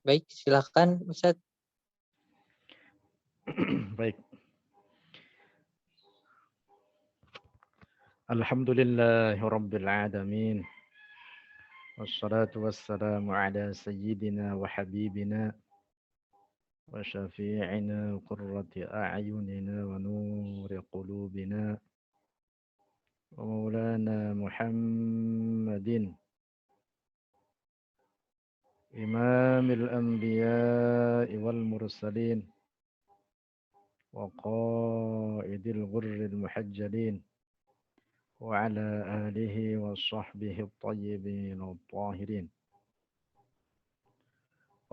Baik, silakan Ustaz. Baik. Alhamdulillahirabbil alamin. Wassalatu wassalamu ala sayyidina wa habibina wa syafi'ina qurrati a'yunina wa nuri qulubina wa maulana Muhammadin imamil anbiya'i wal mursalin wa qaidil ghurril muhajjalin wa ala alihi wa sahbihi at-tayyibin at-tahirin.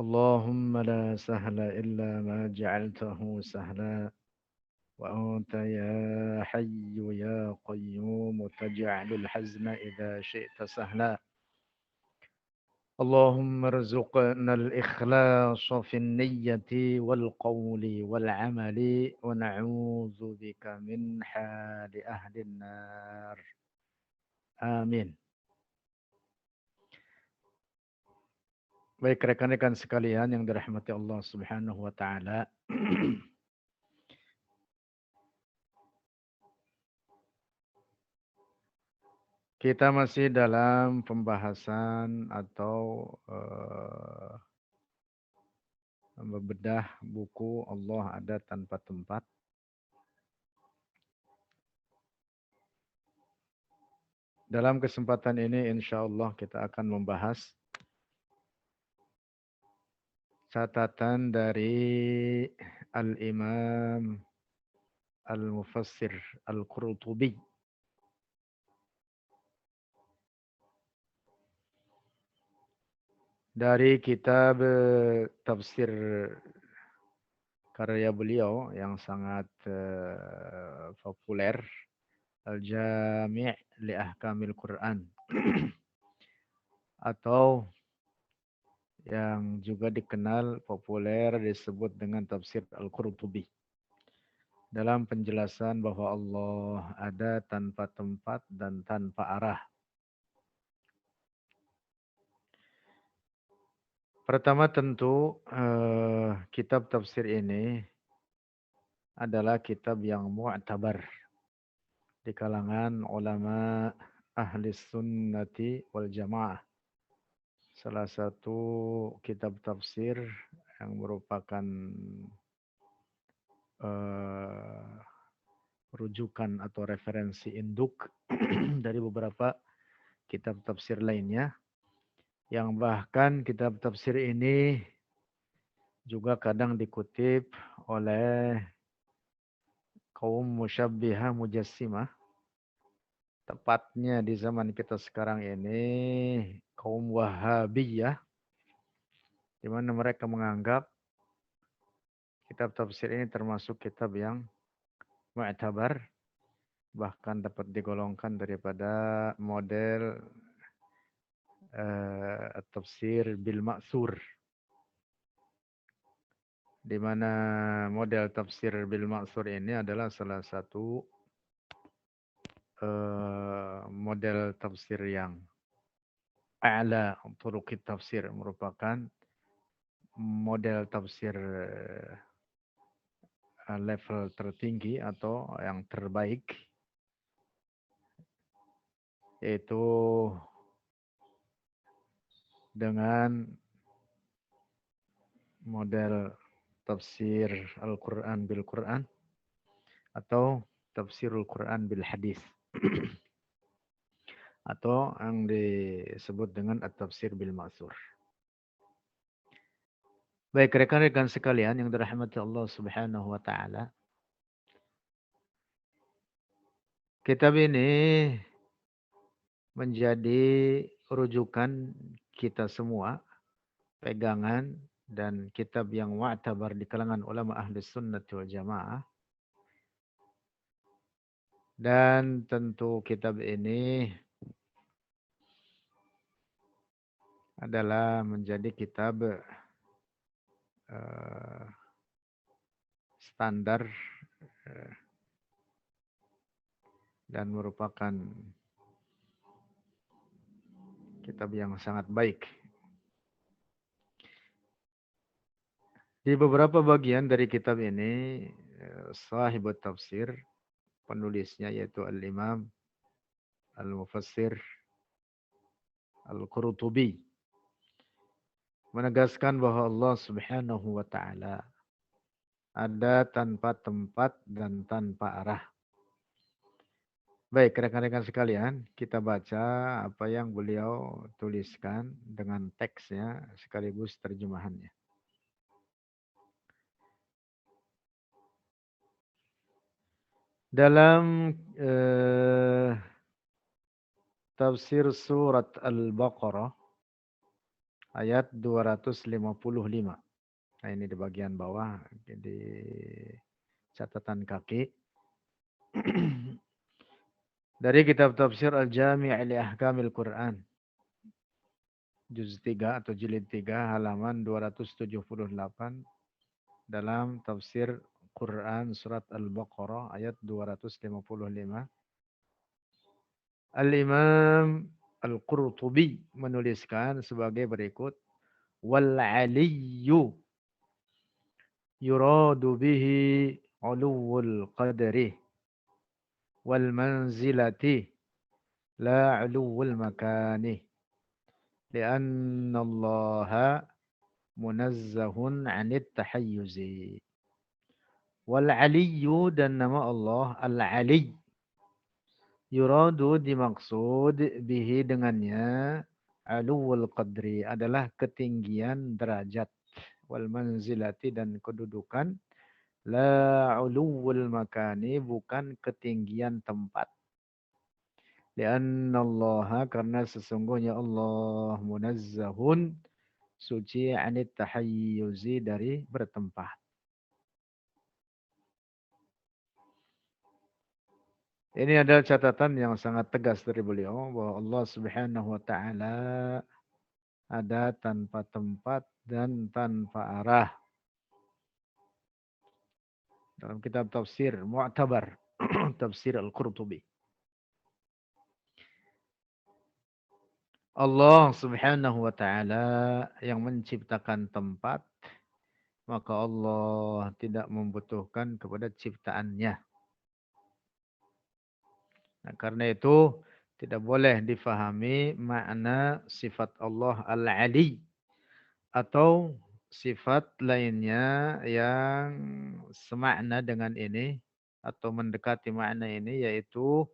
اللهم لا سهل إلا ما جعلته سهلا وأنت يا حي يا قيوم تجعل الحزن إذا شئت سهلا. اللهم ارزقنا الإخلاص في النية والقول والعمل ونعوذ بك من حال أهل النار. آمين. Baik rekan-rekan sekalian yang dirahmati Allah Subhanahu wa taala. Kita masih dalam pembahasan atau membedah buku Allah Ada Tanpa Tempat. Dalam kesempatan ini insya Allah kita akan membahas catatan dari Al-Imam Al-Mufassir Al-Qurtubi. Dari kitab tafsir karya beliau yang sangat populer, Al-Jami' li Ahkamil Quran. Atau yang juga dikenal populer disebut dengan tafsir Al-Qurtubi. Dalam penjelasan bahwa Allah ada tanpa tempat dan tanpa arah. Pertama tentu kitab tafsir ini adalah kitab yang mu'tabar di kalangan ulama ahli sunnati wal jamaah. Salah satu kitab tafsir yang merupakan rujukan atau referensi induk dari beberapa kitab tafsir lainnya, yang bahkan kitab tafsir ini juga kadang dikutip oleh kaum musyabbihah mujassimah, tepatnya di zaman kita sekarang ini kaum Wahabiyah, di mana mereka menganggap kitab tafsir ini termasuk kitab yang mu'tabar, bahkan dapat digolongkan daripada model tafsir bil ma'thur, di mana model tafsir bil ma'thur ini adalah salah satu model tafsir yang a'la turuq tafsir, merupakan model tafsir level tertinggi atau yang terbaik, yaitu dengan model tafsir Al-Quran bil Quran atau tafsirul Quran bil hadis atau yang disebut dengan at-tafsir bil ma'thur. Baik rekan-rekan sekalian yang dirahmati Allah Subhanahu wa taala, kitab ini menjadi rujukan kita semua, pegangan dan kitab yang mu'tabar di kalangan ulama ahli sunnah wal jamaah. Dan tentu kitab ini adalah menjadi kitab standar dan merupakan kitab yang sangat baik Di beberapa bagian dari kitab ini, sahibut tafsir, penulisnya yaitu Al-Imam Al-Mufassir Al-Qurtubi, menegaskan bahwa Allah Subhanahu wa taala ada tanpa tempat dan tanpa arah. Baik, rekan-rekan sekalian, kita baca apa yang beliau tuliskan dengan teksnya sekaligus terjemahannya. Dalam tafsir surat Al-Baqarah ayat 255. Nah, ini di bagian bawah di catatan kaki. Dari kitab tafsir Al-Jami' li Ahkamil Quran. Juz 3 atau jilid 3 halaman 278 dalam tafsir Quran surat Al-Baqarah ayat 255. Al-Imam Al-Qurtubi menuliskan sebagai berikut. Wal aliyyu yuradu bihi uluwul qadri wal manzilati la uluwul makani lianna Allah munazzahun 'anit tahayyuzi. Wal aliyyu, dan nama Allah Al-Ali, yuradu dimaksud bihi dengannya uluwul qadri adalah ketinggian derajat, wal manzilati dan kedudukan, la uluwul makani bukan ketinggian tempat. Lianna Allah, karena sesungguhnya Allah munazzahun suci, anit tahayyuzi dari bertempat. Ini adalah catatan yang sangat tegas dari beliau bahwa Allah Subhanahu wa taala ada tanpa tempat dan tanpa arah. Dalam kitab tafsir Mu'tabar tafsir Al-Qurtubi. Allah Subhanahu wa taala yang menciptakan tempat, maka Allah tidak membutuhkan kepada ciptaannya. Nah, karena itu tidak boleh difahami makna sifat Allah Al-Ali atau sifat lainnya yang semakna dengan ini atau mendekati makna ini, yaitu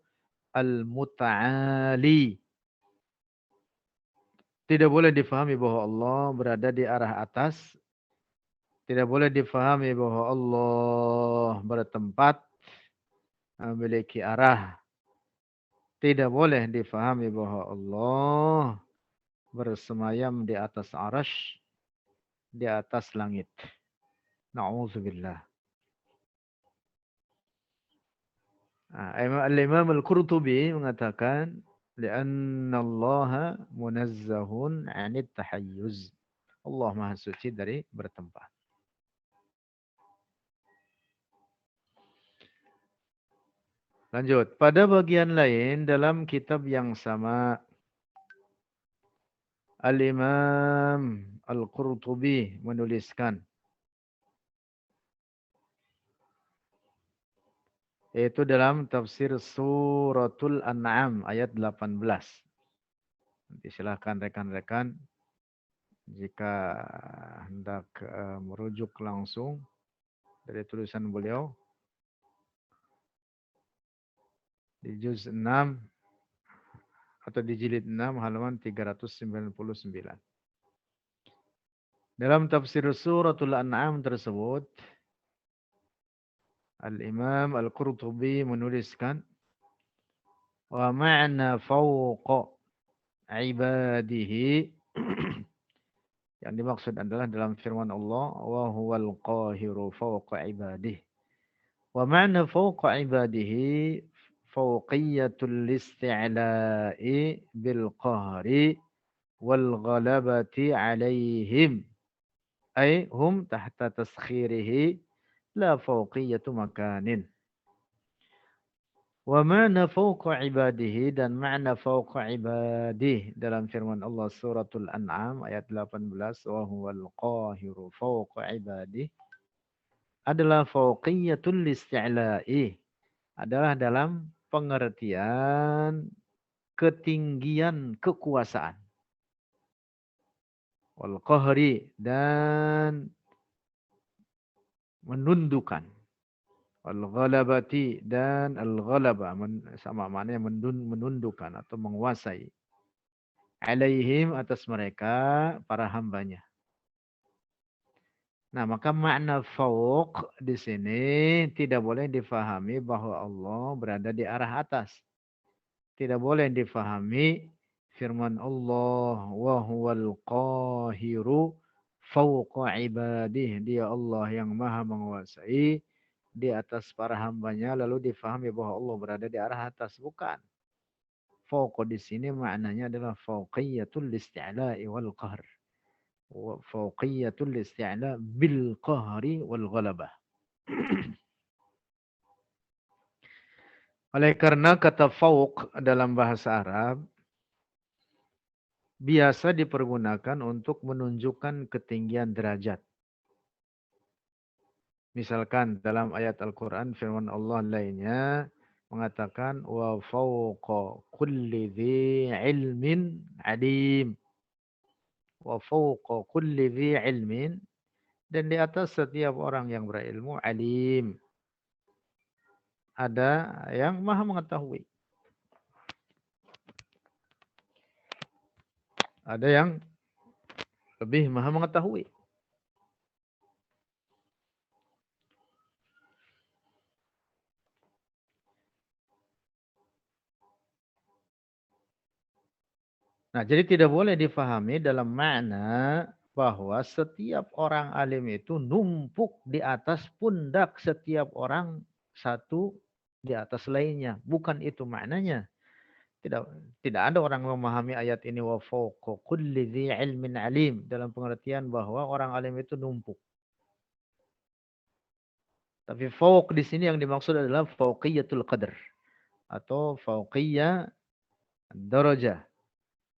Al-Muta'ali. Tidak boleh difahami bahwa Allah berada di arah atas. Tidak boleh difahami bahwa Allah bertempat, memiliki arah. Tidak boleh difahami bahwa Allah bersemayam di atas arash, di atas langit. Na'udzubillah. Al-Imam Al-Qurtubi mengatakan, li'anna Allah munazzahun 'anit tahayyuz. Allah Maha Suci dari bertempat. Lanjut. Pada bagian lain dalam kitab yang sama, Al-Imam Al-Qurtubi menuliskan, yaitu dalam tafsir Suratul An'am ayat 18. Nanti silahkan rekan-rekan jika hendak merujuk langsung dari tulisan beliau di juz 6 atau di jilid 6 halaman 399. Dalam tafsir Suratul An'am tersebut, Al-Imam Al-Qurtubi menuliskan, wa ma'na fawqa ibadihi, yang dimaksud adalah dalam firman Allah, wa huwal qahiru fawqa ibadihi. Wa ma'na fawqa ibadihi fawqiyatul isti'la'i bil qahri wal ghalabati alaihim. Ay hum tahta taskhirihi la fawqiyatu makanin. Wa ma'na fawqa ibadihi dan ma'na fawqa ibadih dalam firman Allah suratul An'am ayat 18 wa huwal qahiru fawqa ibadih adalah fawqiyatul isti'la'i adalah dalam pengertian ketinggian kekuasaan wal qahri dan menundukkan wal ghalabati dan al ghalaba sama maknanya menundukkan atau menguasai alaihim atas mereka para hambanya. Nah, maka makna fauq di sini tidak boleh difahami bahwa Allah berada di arah atas. Tidak boleh difahami firman Allah wa huwal qahiru fauqa ibadih. Dia Allah yang maha menguasai di atas para hambanya. Lalu difahami bahwa Allah berada di arah atas. Bukan. Fauq di sini maknanya adalah fauqiyatul isti'la'i wal qahr. Fauqiyatul isti'la' bil qahri wal ghalabah. Oleh karena kata fauq dalam bahasa Arab biasa dipergunakan untuk menunjukkan ketinggian derajat. Misalkan dalam ayat Al-Quran firman Allah lainnya mengatakan wa fawqa kulli dhi ilmin alim. Wa fawqa kulli dhi ilmin dan di atas setiap orang yang berilmu alim. Ada yang maha mengetahui. Ada yang lebih maha mengetahui. Nah, jadi tidak boleh difahami dalam makna bahwa setiap orang alim itu numpuk di atas pundak setiap orang satu di atas lainnya. Bukan itu maknanya. Tidak tidak ada orang memahami ayat ini wa fawqa kulli dzi ilmin alim dalam pengertian bahwa orang alim itu numpuk. Tapi fawq di sini yang dimaksud adalah fawqiyatul qadr atau fawqiyah darajah.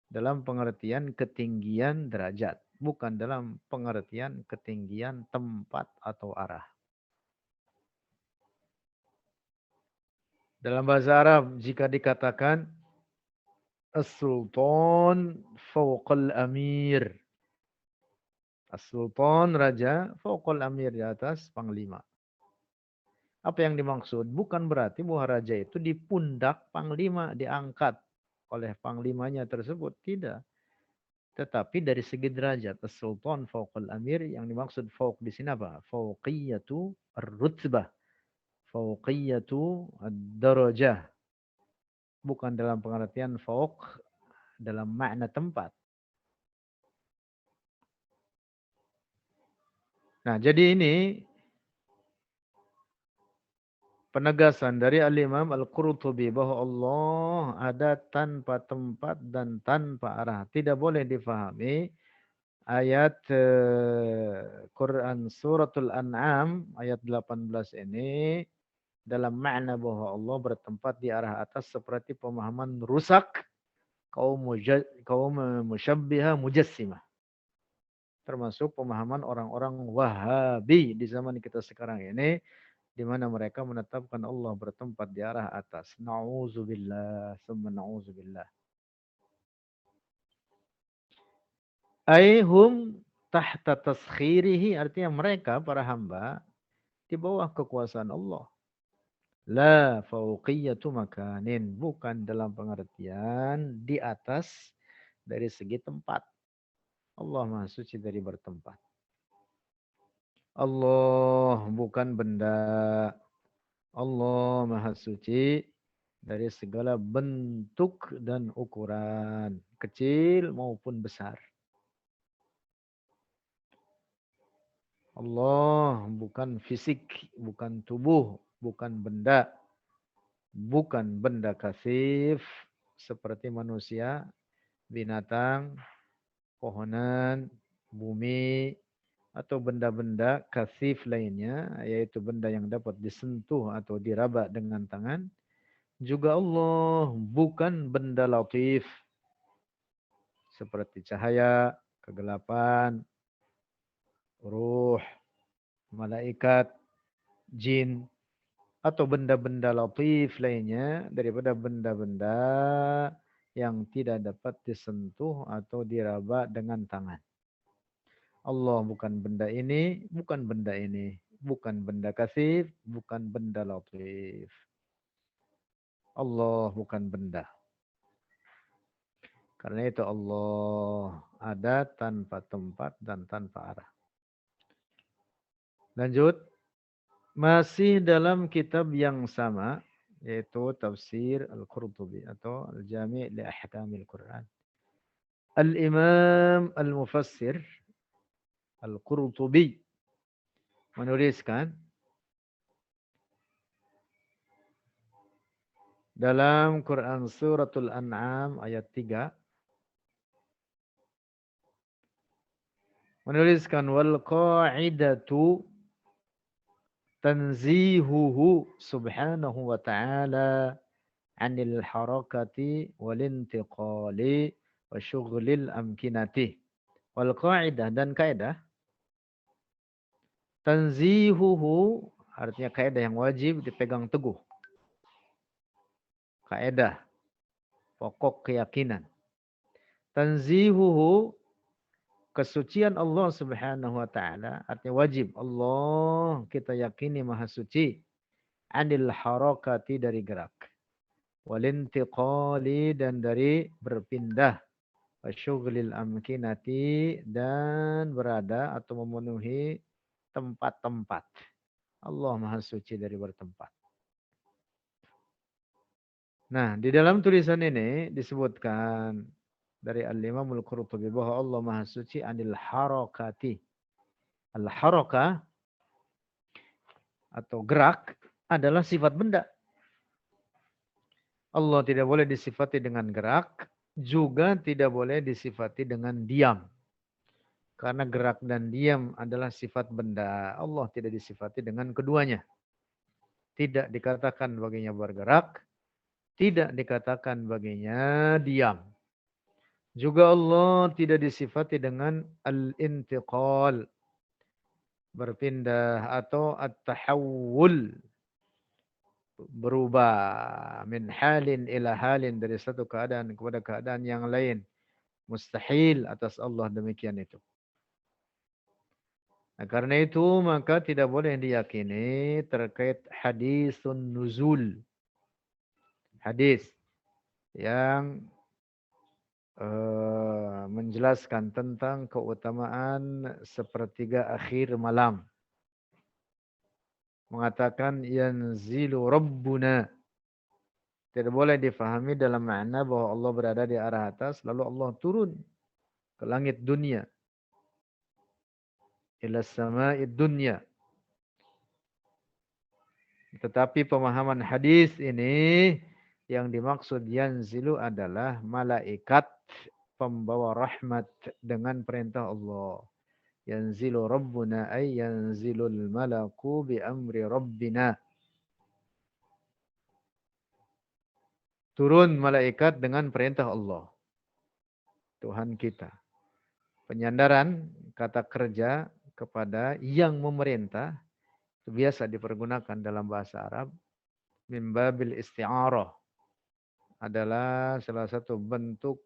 Dalam pengertian ketinggian derajat. Bukan dalam pengertian ketinggian tempat atau arah. Dalam bahasa Arab jika dikatakan As-Sultan fawqal amir. As-Sultan raja fawqal amir di atas panglima. Apa yang dimaksud? Bukan berarti bahwa raja itu di pundak panglima diangkat oleh panglimanya tersebut. Tidak. Tetapi dari segi derajat as-sultan fauqal amir yang dimaksud fauq di sini apa? Fauqiyatu ar-rutbah, fauqiyatu ad-darajah. Bukan dalam pengertian fauq dalam makna tempat. Nah, jadi ini penegasan dari Al-Imam Al-Qurtubi bahwa Allah ada tanpa tempat dan tanpa arah. Tidak boleh difahami ayat Quran suratul An'am ayat 18 ini dalam makna bahwa Allah bertempat di arah atas seperti pemahaman rusak kaum musyabbiha mujassimah. Termasuk pemahaman orang-orang Wahabi di zaman kita sekarang ini di mana mereka menetapkan Allah bertempat di arah atas. Nauzubillah, summa nauzubillah. Aihum tahta taskhirihi artinya mereka para hamba di bawah kekuasaan Allah. La fauqiyatu makanin. Bukan dalam pengertian di atas dari segi tempat. Allah Maha Suci dari bertempat. Allah bukan benda. Allah Maha Suci dari segala bentuk dan ukuran. Kecil maupun besar. Allah bukan fisik, bukan tubuh, bukan benda. Bukan benda kasif seperti manusia, binatang, pohonan, bumi, atau benda-benda kasif lainnya, yaitu benda yang dapat disentuh atau diraba dengan tangan. Juga Allah bukan benda latif seperti cahaya, kegelapan, ruh, malaikat, jin, atau benda-benda latif lainnya daripada benda-benda yang tidak dapat disentuh atau diraba dengan tangan. Allah bukan benda ini, bukan benda ini, bukan benda kasif, bukan benda latif. Allah bukan benda. Karena itu Allah ada tanpa tempat dan tanpa arah. Lanjut. Masih dalam kitab yang sama, yaitu Tafsir Al-Qurtubi atau Al-Jami' li Ahkamil Quran. Al-Imam Al-Mufassir Al-Qurtubi menuliskan dalam Quran Suratul An'am ayat 3, menuliskan wal qa'idatu tanzihuhu subhanahu wa ta'ala anil harakati wal intiqali wa syughlil amkinati. Wal qa'idah dan kaidah tanzihuhu artinya kaidah yang wajib dipegang teguh. Kaidah pokok keyakinan. Tanzihuhu kesucian Allah Subhanahu wa taala artinya wajib Allah kita yakini maha suci anil harakati dari gerak. Walintiqali dan dari berpindah. Wasyughlil amkinati dan berada atau memenuhi tempat-tempat. Allah maha suci dari bertempat. Nah, di dalam tulisan ini disebutkan dari Al-Imam Al-Qurtubi bahwa Allah maha suci anil harakati. Al-haraka atau gerak adalah sifat benda. Allah tidak boleh disifati dengan gerak, juga tidak boleh disifati dengan diam. Karena gerak dan diam adalah sifat benda. Allah tidak disifati dengan keduanya. Tidak dikatakan baginya bergerak, tidak dikatakan baginya diam. Juga Allah tidak disifati dengan al-intiqal, berpindah atau at-tahawul, berubah min halin ila halin dari satu keadaan kepada keadaan yang lain. Mustahil atas Allah demikian itu. Nah, karena itu maka tidak boleh diyakini terkait hadisun nuzul. Hadis yang menjelaskan tentang keutamaan sepertiga akhir malam. Mengatakan yanzilu rabbuna. Tidak boleh difahami dalam makna bahwa Allah berada di arah atas lalu Allah turun ke langit dunia. Ila sama'id dunya. Tetapi pemahaman hadis ini yang dimaksud yanzilu adalah malaikat pembawa rahmat dengan perintah Allah. Yanzilu rabbuna ay yanzilul malaku bi amri rabbina. Turun malaikat dengan perintah Allah. Tuhan kita. Penyandaran kata kerja kepada yang memerintah biasa dipergunakan dalam bahasa Arab min babil isti'arah adalah salah satu bentuk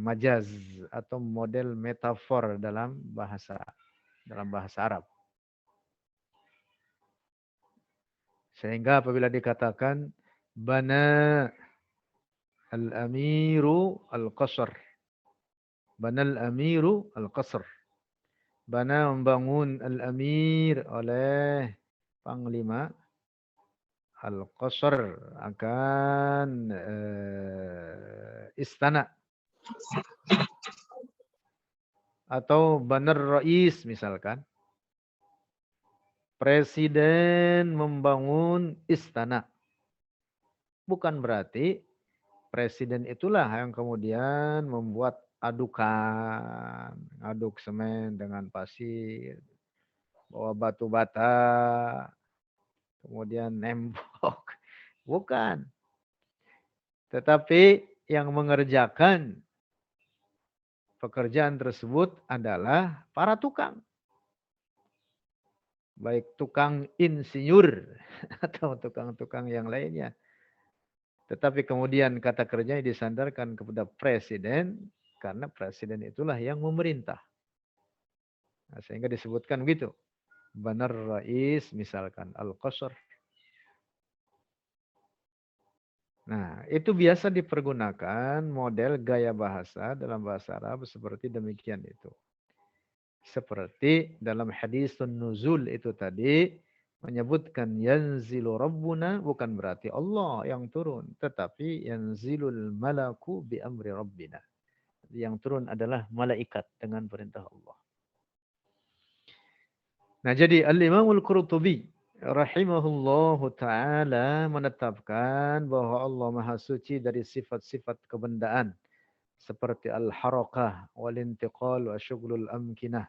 majaz atau model metafor dalam bahasa Arab. Sehingga apabila dikatakan bana al-amiru al-qasr. Bana al-amiru al-qasr. Bana membangun al-amir oleh panglima al-qasr akan istana. Atau banar rais misalkan. Presiden membangun istana. Bukan berarti presiden itulah yang kemudian membuat adukan. Aduk semen dengan pasir. Bawa batu bata. Kemudian nembok. Bukan. Tetapi yang mengerjakan pekerjaan tersebut adalah para tukang. Baik tukang insinyur atau tukang-tukang yang lainnya. Tetapi kemudian kata kerjanya disandarkan kepada presiden karena presiden itulah yang memerintah. Nah, sehingga disebutkan begitu. Banar Rais misalkan Al-Qasr. Nah, itu biasa dipergunakan model gaya bahasa dalam bahasa Arab seperti demikian itu. Seperti dalam hadisun nuzul itu tadi menyebutkan yanzilu rabbuna bukan berarti Allah yang turun, tetapi yanzilul malaku bi amri rabbina. Yang turun adalah malaikat dengan perintah Allah. Nah, jadi Al-Imam Al-Qurtubi rahimahullahu taala menetapkan bahwa Allah Maha Suci dari sifat-sifat kebendaan seperti al-harakah wal-intiqal wa syughlul amkinah.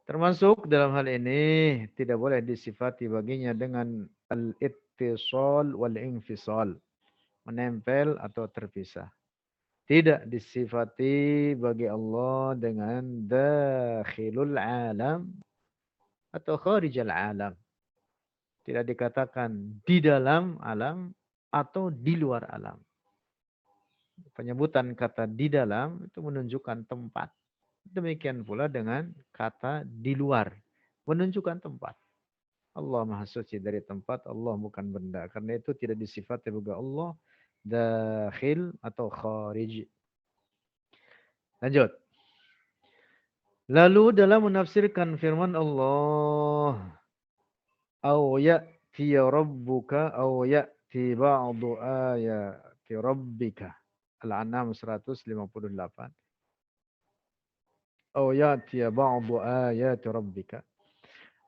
Termasuk dalam hal ini tidak boleh disifati baginya dengan al-ittisal wal-infisal, menempel atau terpisah. Tidak disifati bagi Allah dengan dakhilul alam atau kharijal alam. Tidak dikatakan di dalam alam atau di luar alam. Penyebutan kata di dalam itu menunjukkan tempat. Demikian pula dengan kata di luar. Menunjukkan tempat. Allah Maha Suci dari tempat. Allah bukan benda. Karena itu tidak disifati bagi Allah dakhil atau kharij. Lanjut. Lalu dalam menafsirkan firman Allah, "Aw ya'ti rabbuka aw ya'ti ba'du ayati rabbika." Al-An'am 158. "Aw ya'ti ba'du ayati rabbika."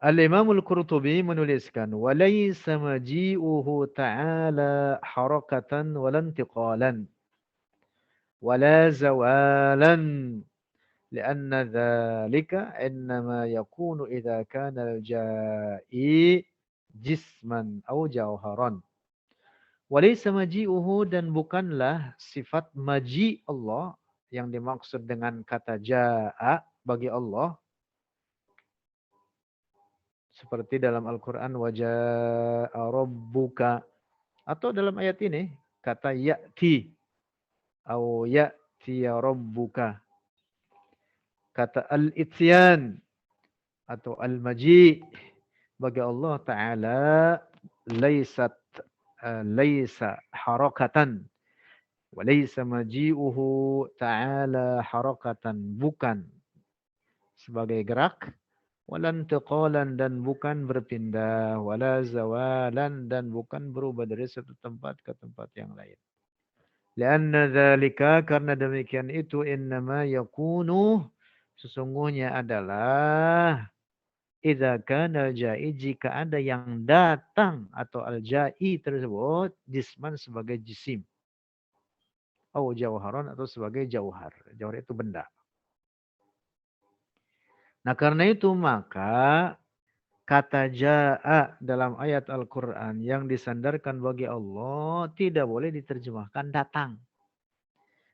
Al-Imam Al-Qurtubi menuliskan, "Walaysa maji'uhu ta'ala harakatan wala intiqalan wala zawalan." لأن ذلك إنما يكون إذا كان الجائي جسما أو جوهرا. وليس maji'uhu dan bukanlah sifat maji Allah yang dimaksud dengan kata ja'a bagi Allah. Seperti dalam Al-Quran waja'a rabbuka. Atau dalam ayat ini kata ya'ti. Au ya'ti rabbuka. Kata al-ityan atau al-maji' bagi Allah Ta'ala laisa harakatan wa laisa maji'uhu ta'ala harakatan, bukan sebagai gerak, wala intiqalan dan bukan berpindah, wala zawalan dan bukan berubah dari satu tempat ke tempat yang lain. Lianna dzalika, karena demikian itu, innama yakunu, sesungguhnya adalah idza kana al-ja'i, jika ada yang datang atau al-ja'i tersebut jisman sebagai jisim, atau jauharan atau sebagai jauhar. Jauhar itu benda. Nah, karena itu maka kata ja'a dalam ayat Al-Qur'an yang disandarkan bagi Allah tidak boleh diterjemahkan datang.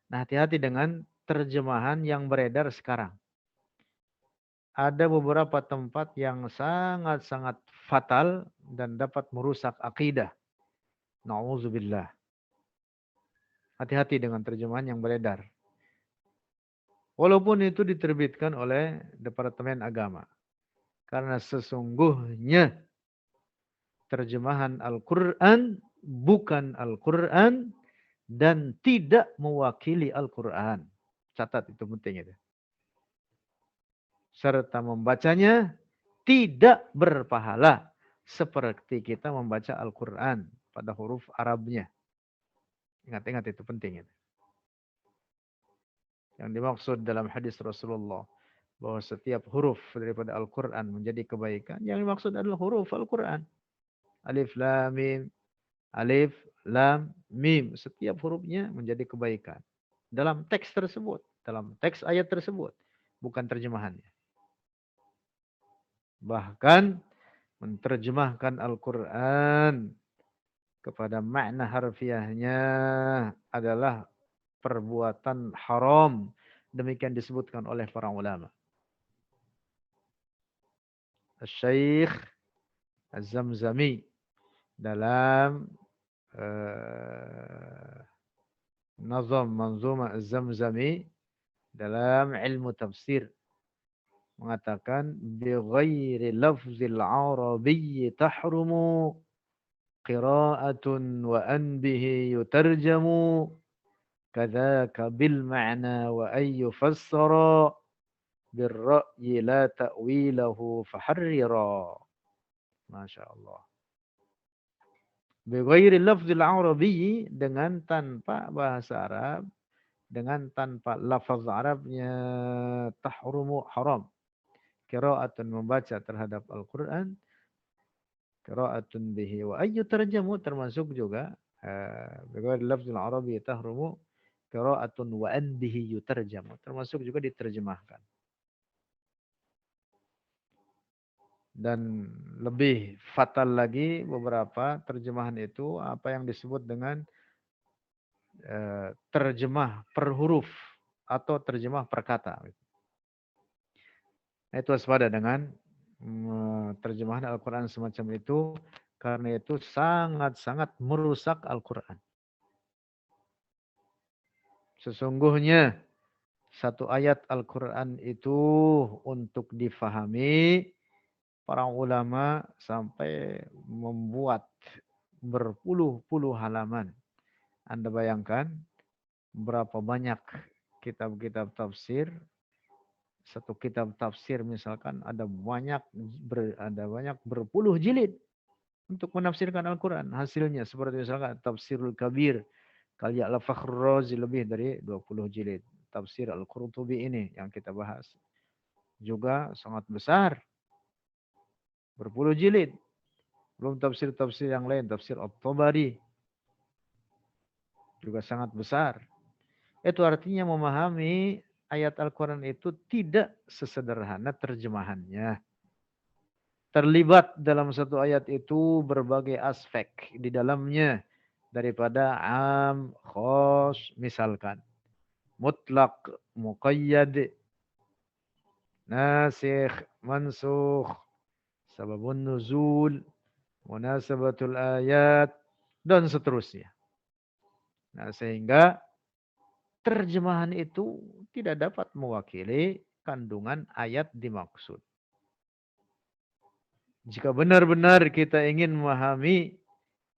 Nah, hati-hati dengan terjemahan yang beredar sekarang. Ada beberapa tempat yang sangat-sangat fatal dan dapat merusak akidah. Na'udzubillah. Hati-hati dengan terjemahan yang beredar. Walaupun itu diterbitkan oleh Departemen Agama. Karena sesungguhnya terjemahan Al-Quran bukan Al-Quran dan tidak mewakili Al-Quran. Catat, itu penting itu. Serta membacanya tidak berpahala seperti kita membaca Al-Quran pada huruf Arabnya. Ingat-ingat, itu penting. Yang dimaksud dalam hadis Rasulullah bahwa setiap huruf daripada Al-Quran menjadi kebaikan, yang dimaksud adalah huruf Al-Quran. Alif, Lam, Mim. Alif, Lam, Mim. Setiap hurufnya menjadi kebaikan. Dalam teks tersebut. Dalam teks ayat tersebut. Bukan terjemahannya. Bahkan menerjemahkan Al-Quran kepada makna harfiahnya adalah perbuatan haram. Demikian disebutkan oleh para ulama. Syekh Az-Zamzami dalam nazam manzuma Az-Zamzami dalam ilmu tafsir mengatakan bi ghairi lafzil arabiyyi tahrumu qira'atun wa an bihi yutarjamu kadzaka bil ma'na wa ay yufassara bir ra'yi la ta'wilahu faharrira. Masya Allah. Bi ghairi lafzil arabiyyi dengan tanpa bahasa Arab, dengan tanpa lafaz Arabnya tahrumu haram. Qira'atun membaca terhadap Al-Quran, qira'atun bihi wa ayyu tarjamu termasuk juga bagaimana lafzul arabi tahrumu qira'atun wa an bihi yutarjamu termasuk juga diterjemahkan. Dan lebih fatal lagi beberapa terjemahan itu apa yang disebut dengan terjemah per huruf atau terjemah per kata. Itu waspada dengan terjemahan Al-Quran semacam itu, karena itu sangat-sangat merusak Al-Quran. Sesungguhnya satu ayat Al-Quran itu untuk difahami, para ulama sampai membuat berpuluh-puluh halaman. Anda bayangkan berapa banyak kitab-kitab tafsir. Satu kitab tafsir misalkan ada banyak berpuluh jilid untuk menafsirkan Al-Quran. Hasilnya seperti misalkan Tafsirul Kabir karya Al-Fakhrur Razi lebih dari 20 jilid. Tafsir Al-Qurtubi ini yang kita bahas juga sangat besar, berpuluh jilid. Belum tafsir-tafsir yang lain, tafsir At-Tabari juga sangat besar. Itu artinya memahami ayat Al-Quran itu tidak sesederhana terjemahannya. Terlibat dalam satu ayat itu berbagai aspek di dalamnya. Daripada am, khos, misalkan. Mutlak, muqayyad, nasikh, mansukh, sababun nuzul, munasabatul ayat, dan seterusnya. Nah, sehingga terjemahan itu tidak dapat mewakili kandungan ayat dimaksud. Jika benar-benar kita ingin memahami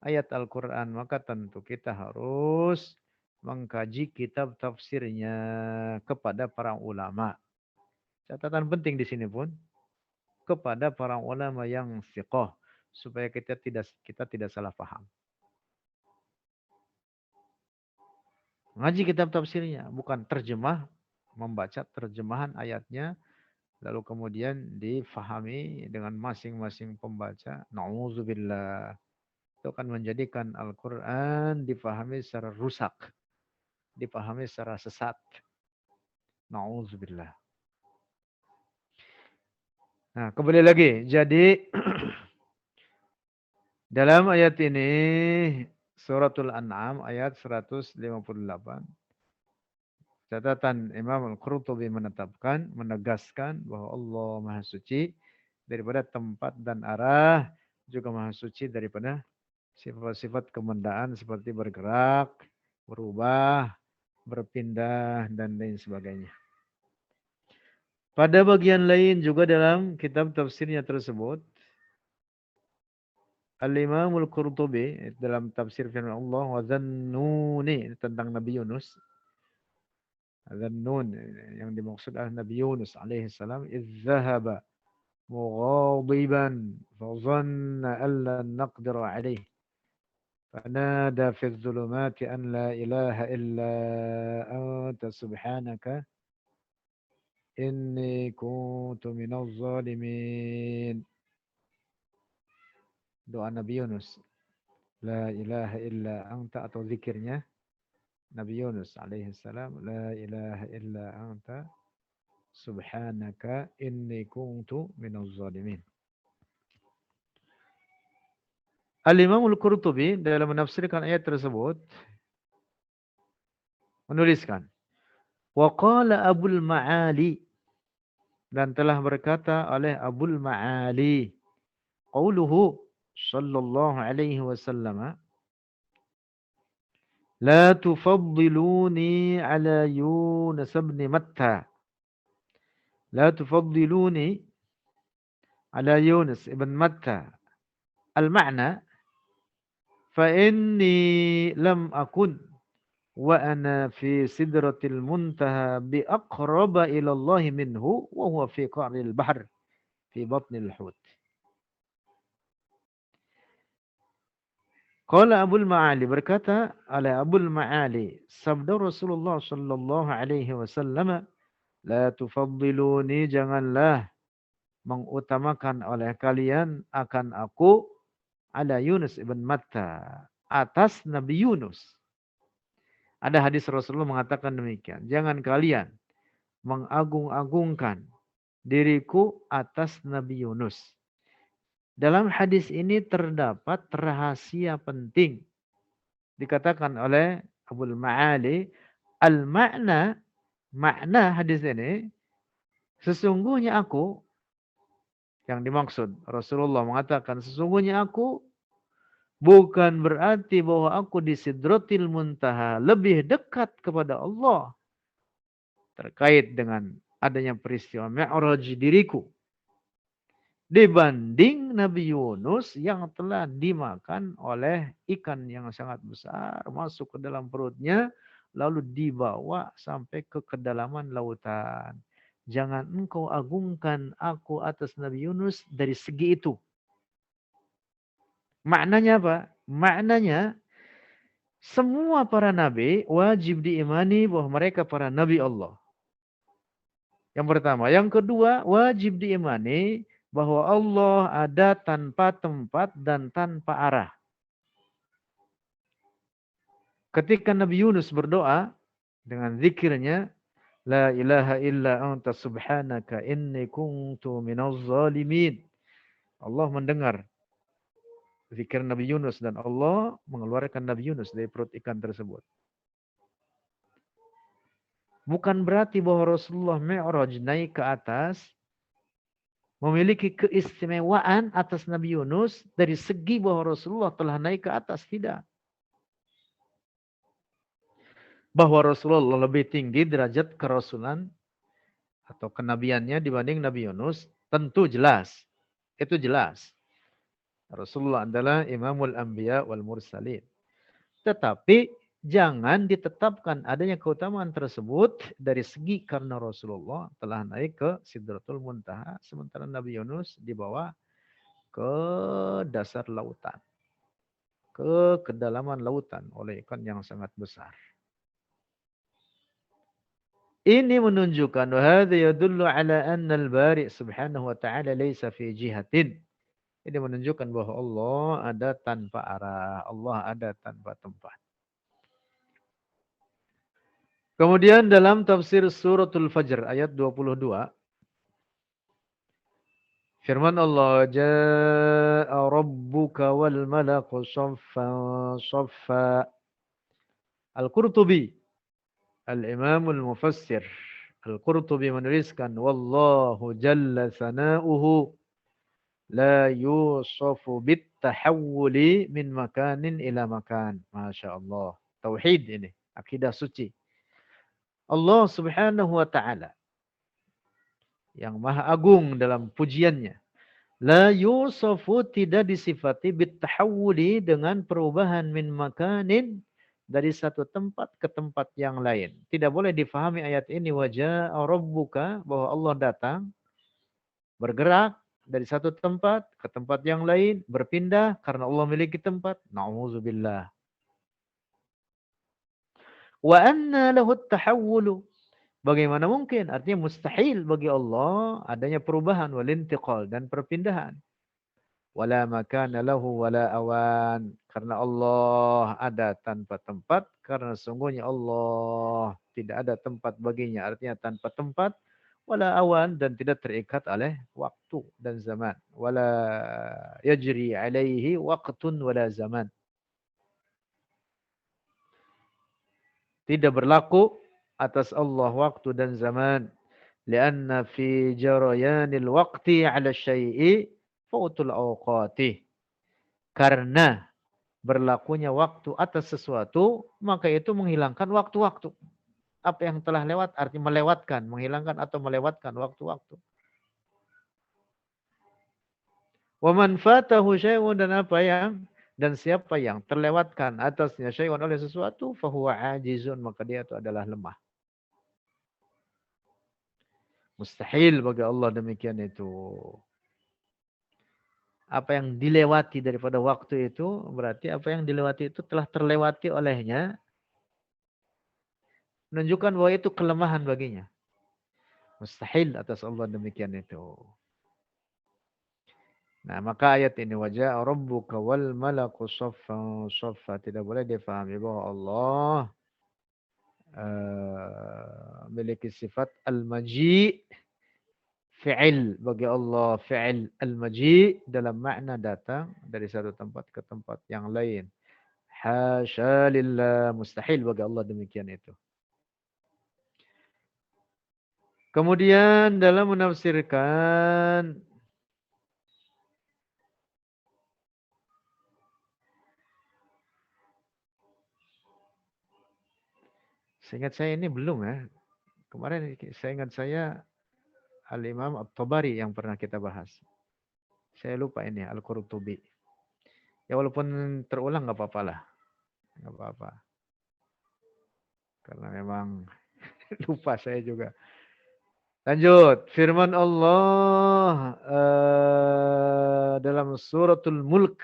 ayat Al-Quran, maka tentu kita harus mengkaji kitab tafsirnya kepada para ulama. Catatan penting di sini pun, kepada para ulama yang siqah, supaya kita tidak salah paham. Ngaji kitab tafsirnya, bukan terjemah, membaca terjemahan ayatnya, lalu kemudian difahami dengan masing-masing pembaca. Na'udzubillah. Itu akan menjadikan Al-Quran difahami secara rusak. Dipahami secara sesat. Na'udzubillah. Nah, kembali lagi. Jadi, dalam ayat ini, Suratul An'am ayat 158. Catatan Imam Al-Qurtubi menetapkan, menegaskan bahwa Allah Maha Suci daripada tempat dan arah, juga Maha Suci daripada sifat-sifat kemendaan seperti bergerak, berubah, berpindah, dan lain sebagainya. Pada bagian lain juga dalam kitab tafsirnya tersebut, Al-Imam Al-Qurtubi dalam tafsir firman Allah wa dhannuni tentang Nabi Yunus. Dhannun yang dimaksud adalah Nabi Yunus alaihi salam idzahaba mughadiban fa dhanna an lan naqdir alaihi fanada fi adh-dhulumati an la ilaha illa anta subhanaka inni kuntu minadh zalimin. Doa Nabi Yunus. La ilaha illa anta atau zikirnya Nabi Yunus alaihi salam. La ilaha illa anta subhanaka inni kuntu minaz zalimin. Al-Imam Al-Qurtubi dalam menafsirkan ayat tersebut menuliskan, wa qala Abul Ma'ali, dan telah berkata oleh Abul Ma'ali, qauluhu sallallahu alaihi wasallam, la tufaddiluni ala Yunus ibn Matta, la tufaddiluni ala Yunus ibn Matta. Al-ma'na, fa inni lam akun wa ana fi sidratil muntaha bi aqraba ila Allah minhu wa huwa fi qa'ril bahr fi batnil hut. Qala Abul Ma'ali, berkata oleh Abul Ma'ali, sabda Rasulullah sallallahu alaihi wasallam, la tufaddiluni, janganlah mengutamakan oleh kalian akan aku, ala Yunus ibn Matta, atas Nabi Yunus. Ada hadis Rasulullah mengatakan demikian, jangan kalian mengagung-agungkan diriku atas Nabi Yunus. Dalam hadis ini terdapat rahasia penting. Dikatakan oleh Abul Ma'ali, al-makna, makna hadis ini, sesungguhnya aku, yang dimaksud Rasulullah mengatakan sesungguhnya aku, bukan berarti bahwa aku di Sidratil Muntaha lebih dekat kepada Allah terkait dengan adanya peristiwa Mi'raj diriku dibanding Nabi Yunus yang telah dimakan oleh ikan yang sangat besar masuk ke dalam perutnya lalu dibawa sampai ke kedalaman lautan. Jangan engkau agungkan aku atas Nabi Yunus dari segi itu. Maknanya apa? Maknanya semua para nabi wajib diimani bahwa mereka para nabi Allah. Yang pertama. Yang kedua, wajib diimani bahwa Allah ada tanpa tempat dan tanpa arah. Ketika Nabi Yunus berdoa dengan zikirnya, la ilaha illa anta subhanaka inni kuntu minaz zalimin. Allah mendengar zikir Nabi Yunus dan Allah mengeluarkan Nabi Yunus dari perut ikan tersebut. Bukan berarti bahwa Rasulullah Mi'raj naik ke atas memiliki keistimewaan atas Nabi Yunus dari segi bahwa Rasulullah telah naik ke atas. Tidak. Bahwa Rasulullah lebih tinggi derajat kerasulan atau kenabiannya dibanding Nabi Yunus, tentu jelas. Itu jelas. Rasulullah adalah imamul anbiya wal mursalin. Tetapi jangan ditetapkan adanya keutamaan tersebut dari segi karena Rasulullah telah naik ke Sidratul Muntaha sementara Nabi Yunus dibawa ke dasar lautan, ke kedalaman lautan oleh ikan yang sangat besar. Ini menunjukkan hadza yadullu ala anna al-bari' subhanahu wa ta'ala laysa fi jihatin. Ini menunjukkan bahwa Allah ada tanpa arah, Allah ada tanpa tempat. Kemudian dalam tafsir suratul Fajr ayat 22, firman Allah, jaa'a rabbuka wal malaku saffan saffa. Al-Qurtubi, Al-Imamul Mufassir, Al-Qurtubi menuliskan, wallahu jalla sana'uhu la yusafu bit tahawuli min makanin ila makan. Masya Allah. Tauhid ini, akidah suci. Allah subhanahu wa ta'ala yang maha agung dalam pujiannya. La yusafu, tidak disifati bitahawuli, dengan perubahan min makanin, dari satu tempat ke tempat yang lain. Tidak boleh difahami ayat ini wajah rabbuka, bahwa Allah datang bergerak dari satu tempat ke tempat yang lain, berpindah karena Allah memiliki tempat. Na'udzubillah. Wa anna lahu tahawulu. Bagaimana mungkin? Artinya mustahil bagi Allah adanya perubahan wal intiqal dan perpindahan. Wala makana lahu wala awan. Karena Allah ada tanpa tempat. Karena sungguhnya Allah tidak ada tempat baginya. Artinya tanpa tempat. wala awan dan tidak terikat oleh waktu dan zaman, wala yajri alaihi waqtun wala zaman. Tidak berlaku atas Allah waktu dan zaman. Lianna fi jarayanil waqti ala syai'i fautul awqati. Karena berlakunya waktu atas sesuatu, maka itu menghilangkan waktu-waktu. Apa yang telah lewat artinya melewatkan, menghilangkan atau melewatkan waktu-waktu. Wa man fatahu syai'un dan siapa yang terlewatkan atasnya syai'un oleh sesuatu fahuwa ajizun, maka dia itu adalah lemah. Mustahil bagi Allah demikian itu. Apa yang dilewati daripada waktu itu berarti apa yang dilewati itu telah terlewati olehnya, menunjukkan bahwa itu kelemahan baginya. Mustahil atas Allah demikian itu. Nah, maka ayat ini wajah rabbuka wal malaku saffan saffa, tidak boleh difahami bahwa Allah memiliki sifat al-maji', fi'il bagi Allah, fi'il al-maji' dalam makna datang dari satu tempat ke tempat yang lain. Hasya lillah, mustahil bagi Allah demikian itu. Kemudian dalam menafsirkan seingat saya ini belum ya. Kemarin seingat saya Al-Imam At-Tabari yang pernah kita bahas. Saya lupa ini Al-Qurtubi. Ya walaupun terulang nggak apa-apa lah. Nggak apa-apa. Karena memang lupa saya juga. Lanjut. Firman Allah dalam suratul Mulk.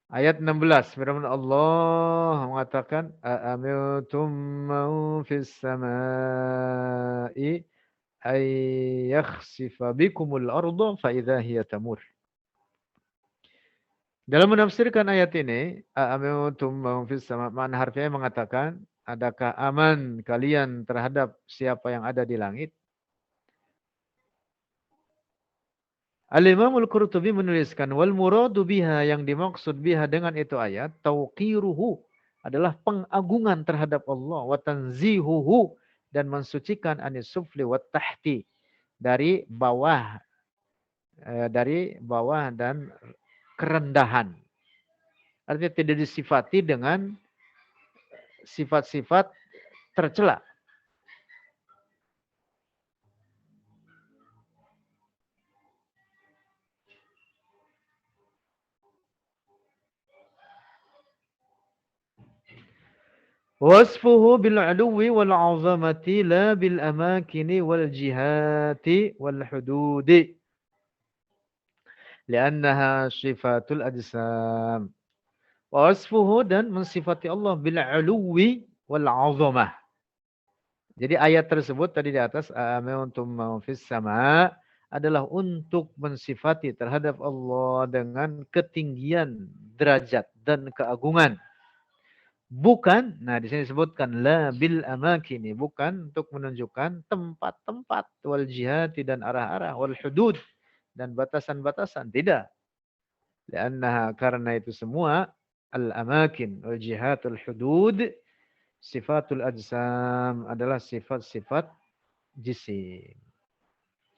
Ayat 16. Firman Allah mengatakan. A'amiltum man fis sama'i ay yakhsifa bikumul arda fa idza hiya tamur. Dalam menafsirkan ayat ini, a'amintum man fis sama, makna harfiahnya mengatakan, adakah aman kalian terhadap siapa yang ada di langit? Al-Imam Al-Qurtubi menuliskan, wal muradu biha, yang dimaksud biha dengan itu ayat, tauqiruhu, adalah pengagungan terhadap Allah, wa tanzihuhu, dan mensucikan anis sufli wa tahti, dari bawah dan kerendahan. Artinya tidak disifati dengan sifat-sifat tercela. Wasfuhu bil 'uluwi wal 'azamati la bil amakini wal jihati wal hududi. Li'annaha sifatul ajsam. Wasfuhu, dan mensifati Allah bil 'uluwi wal 'azamah. Jadi ayat tersebut tadi di atas amantum man fis sama adalah untuk mensifati terhadap Allah dengan ketinggian derajat dan keagungan. Bukan, nah di sini disebutkan la bil amakini, bukan untuk menunjukkan tempat-tempat, wal jihati, dan arah-arah, wal hudud, dan batasan-batasan, tidak. Liannaha, karena itu semua, al amakin, wal jihat, wal hudud, sifatul ajsam, adalah sifat-sifat jisim,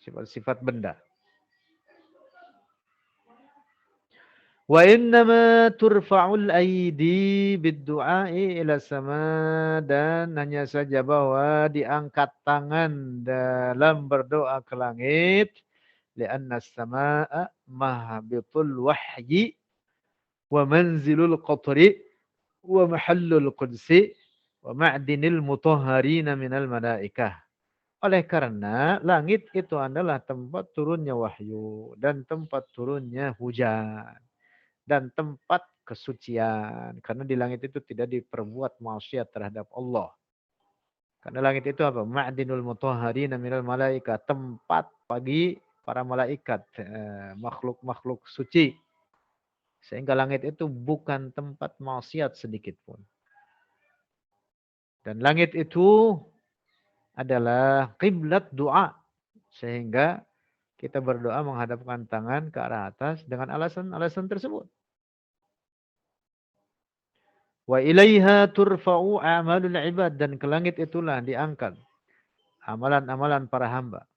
sifat-sifat benda. Wa innama turfa'ul aidi bid-du'a'i ila sama, dan hanya saja bahwa diangkat tangan dalam berdoa ke langit, li'anna as-samaa'a mahbitul wahyi wa manzilul qatri wa mahallul qudsi wa ma'dinil mutahharina minal malaikah. Oleh karena langit itu adalah tempat turunnya wahyu dan tempat turunnya hujan dan tempat kesucian. Karena di langit itu tidak diperbuat maksiat terhadap Allah. Karena langit itu apa? Ma'dinul mutahharina minal malaika, tempat bagi para malaikat, makhluk-makhluk suci. Sehingga langit itu bukan tempat maksiat sedikit pun. Dan langit itu adalah kiblat doa. Sehingga kita berdoa menghadapkan tangan ke arah atas dengan alasan-alasan tersebut. Wa ilaiha turfa'u a'malul ibad, dan ke langit itulah diangkat amalan-amalan para hamba.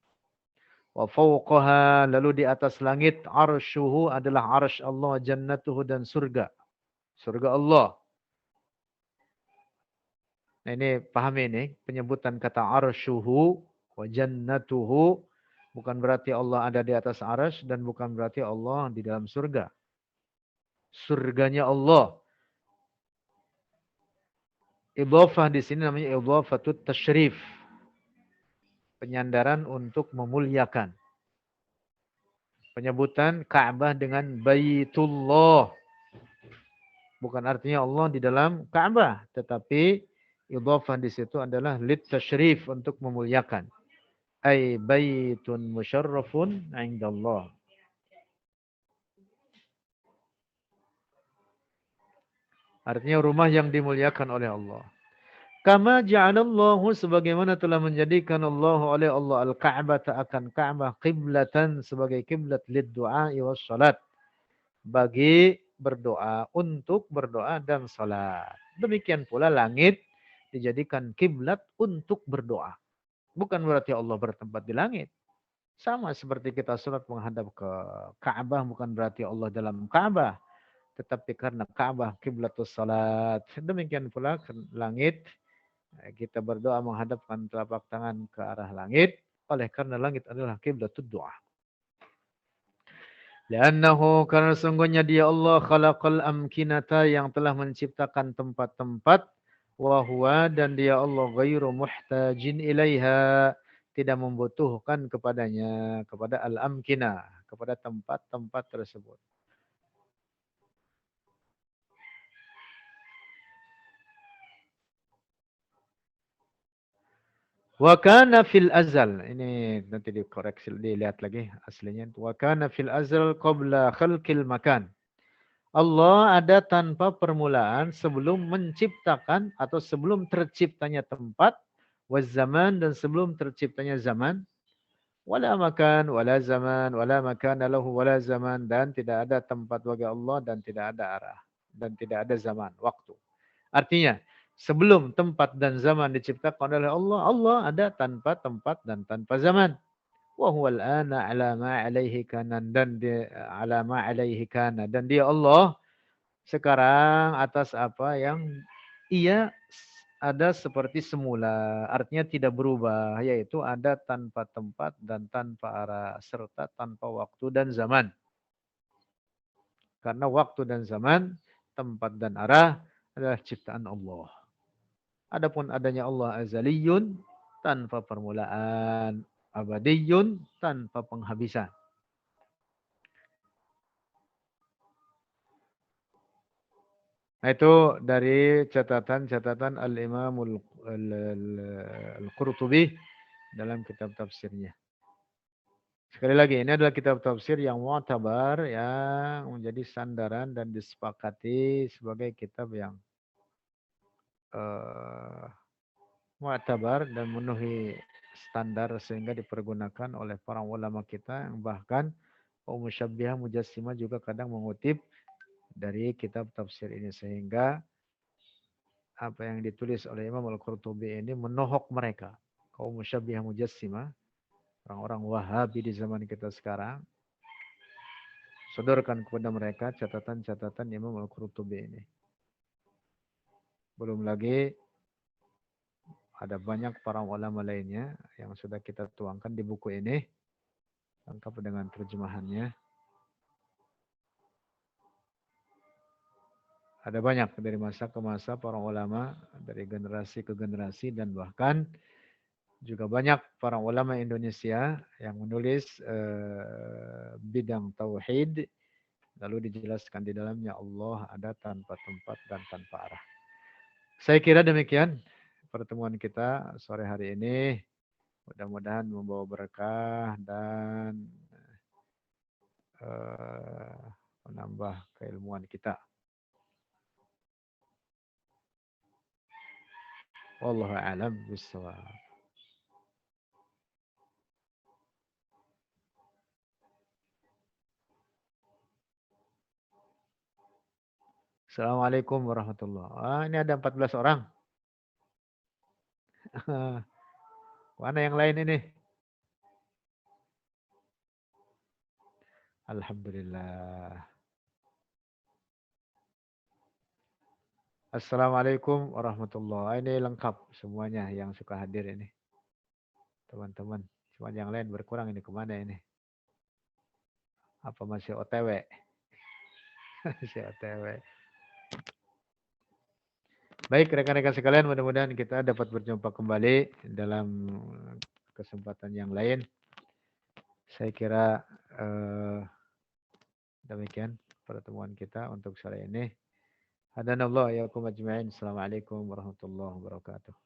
Wa fawqaha, lalu di atas langit, arsyuhu adalah arsy Allah, jannatuhu dan surga. Surga Allah. Nah ini pahami ini, penyebutan kata arsyuhu wa jannatuhu bukan berarti Allah ada di atas arsy dan bukan berarti Allah di dalam surga. Surganya Allah. Idhofah di sini namanya idhofatut tasyrif. Penyandaran untuk memuliakan. Penyebutan Ka'bah dengan Baitullah. Bukan artinya Allah di dalam Ka'bah, tetapi idhofah di situ adalah lit tasyrif, untuk memuliakan. Ai baitun musyarrafun 'indallah. Artinya rumah yang dimuliakan oleh Allah. Kama ja'alallahu, sebagaimana telah menjadikan Allah oleh Allah al-Ka'bah, akan Ka'bah qiblatan, sebagai kiblat lid du'a was salat, bagi berdoa, untuk berdoa dan salat. Demikian pula langit dijadikan kiblat untuk berdoa. Bukan berarti Allah bertempat di langit. Sama seperti kita salat menghadap ke Ka'bah, bukan berarti Allah dalam Ka'bah. Tetapi karena Ka'bah kiblatus salat. Demikian pula langit, kita berdoa menghadapkan telapak tangan ke arah langit. Oleh karena langit adalah kiblatud doa. Liannahu, karena sungguhnya dia Allah khalaqal amkinata, yang telah menciptakan tempat-tempat, wa huwa, dan dia Allah ghairu muhtajin ilaiha, tidak membutuhkan kepadanya, kepada al-amkinah, kepada tempat-tempat tersebut. Wa kana fil azal. Ini nanti dikoreksi, dilihat lagi aslinya. Wa kana fil azal qabla khalqil makan. Allah ada tanpa permulaan, sebelum menciptakan atau sebelum terciptanya tempat, waz zaman, dan sebelum terciptanya zaman, wala makan, wala zaman, wala makan lahu, wala zaman, dan tidak ada tempat bagi Allah, dan tidak ada arah, dan tidak ada zaman, waktu. Artinya, sebelum tempat dan zaman diciptakan oleh Allah, Allah ada tanpa tempat dan tanpa zaman. Wa huwal ana ala ma alaihi kana, dan dia ala ma alaihi kana, dan dia Allah sekarang atas apa yang ia ada seperti semula. Artinya tidak berubah, yaitu ada tanpa tempat dan tanpa arah, serta tanpa waktu dan zaman. Karena waktu dan zaman, tempat dan arah adalah ciptaan Allah. Adapun adanya Allah azaliyun, tanpa permulaan, abadiyun, tanpa penghabisan. Nah itu dari catatan Al-Imamul Al-Qurtubi dalam kitab tafsirnya. Sekali lagi, ini adalah kitab tafsir yang mu'tabar, yang menjadi sandaran dan disepakati sebagai kitab yang uh, mu'tabar dan memenuhi standar, sehingga dipergunakan oleh para ulama kita, yang bahkan kaum musyabbihah mujassimah juga kadang mengutip dari kitab tafsir ini, sehingga apa yang ditulis oleh Imam Al-Qurtubi ini menohok mereka, kaum musyabbihah mujassimah, orang-orang Wahabi di zaman kita sekarang. Sodorkan kepada mereka catatan-catatan Imam Al-Qurtubi ini. Belum lagi ada banyak para ulama lainnya yang sudah kita tuangkan di buku ini, lengkap dengan terjemahannya. Ada banyak dari masa ke masa para ulama, dari generasi ke generasi, dan bahkan juga banyak para ulama Indonesia yang menulis bidang tauhid, lalu dijelaskan di dalamnya Allah ada tanpa tempat dan tanpa arah. Saya kira demikian pertemuan kita sore hari ini. Mudah-mudahan membawa berkah dan menambah keilmuan kita. Wallahu a'lam bishawab. Assalamualaikum warahmatullahi wabarakatuh. Ah, ini ada 14 orang. Mana yang lain ini? Alhamdulillah. Assalamualaikum warahmatullahi wabarakatuh. Ini lengkap semuanya yang suka hadir ini. Teman-teman. Cuma yang lain berkurang ini kemana ini? Apa masih OTW? Masih OTW. Baik rekan-rekan sekalian, mudah-mudahan kita dapat berjumpa kembali dalam kesempatan yang lain. Saya kira demikian pertemuan kita untuk sore ini. Hadanallah ya ajma'in. Assalamualaikum warahmatullahi wabarakatuh.